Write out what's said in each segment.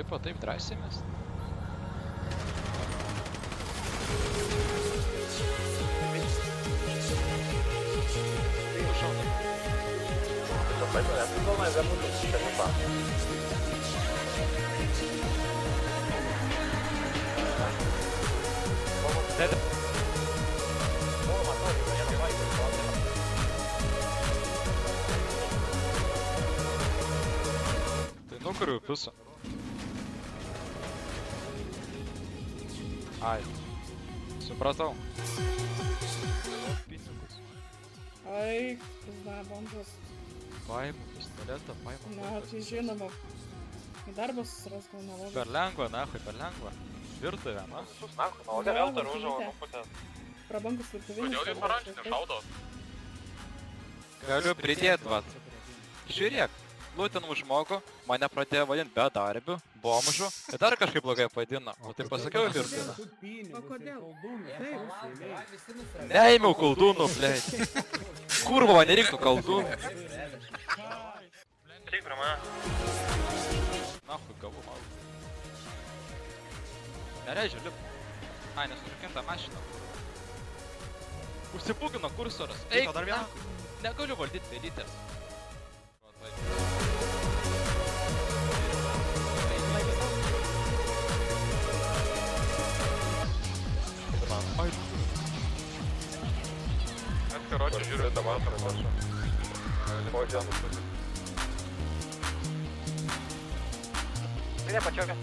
Tipo, taip drąsiai mes. Šauda. Tai nukuriu pisą. Ai. Supratau. Pinigus. Ai, pizda, bombos. Paimu pistoletą, paimu. Na, tai žinoma. Į darbą susiras gal nelogas. Per lengva, nahui, per lengva. Virtuvė, na? Vėl dar užavo prabangus virtuvinis. Kodėl jūs oranžinį šaudot? Galiu pridėt, vat. Žiūrėk, Lutinų žmogų mane pradėjo vadinti bedarbiu, bomžu ir dar kažkaip blogai vadino. O tai pasakiau į virtuvę. O kodėl? Taip. Neėmiau koldūnų, blėt. Kurva, man nereiktų koldūnų. Ateik prie mane. Nahui, gavu malų. Nereižiu, lip. Ai, nesutrikinta mašina. Užsibūgino kursoras. Eik, dar vieną? Negaliu valdyti pelytės. Ai, Mes karočią žiūriu tą matą, prašau. O, džianus pusė. Tai ne pačiokia.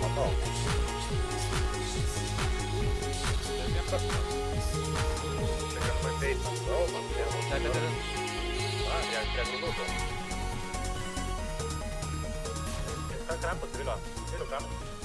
Matau. Čia kažkaip teisą. O, man vienas. A, prie grūdų. Ką krampas vilio? Viliu krampas.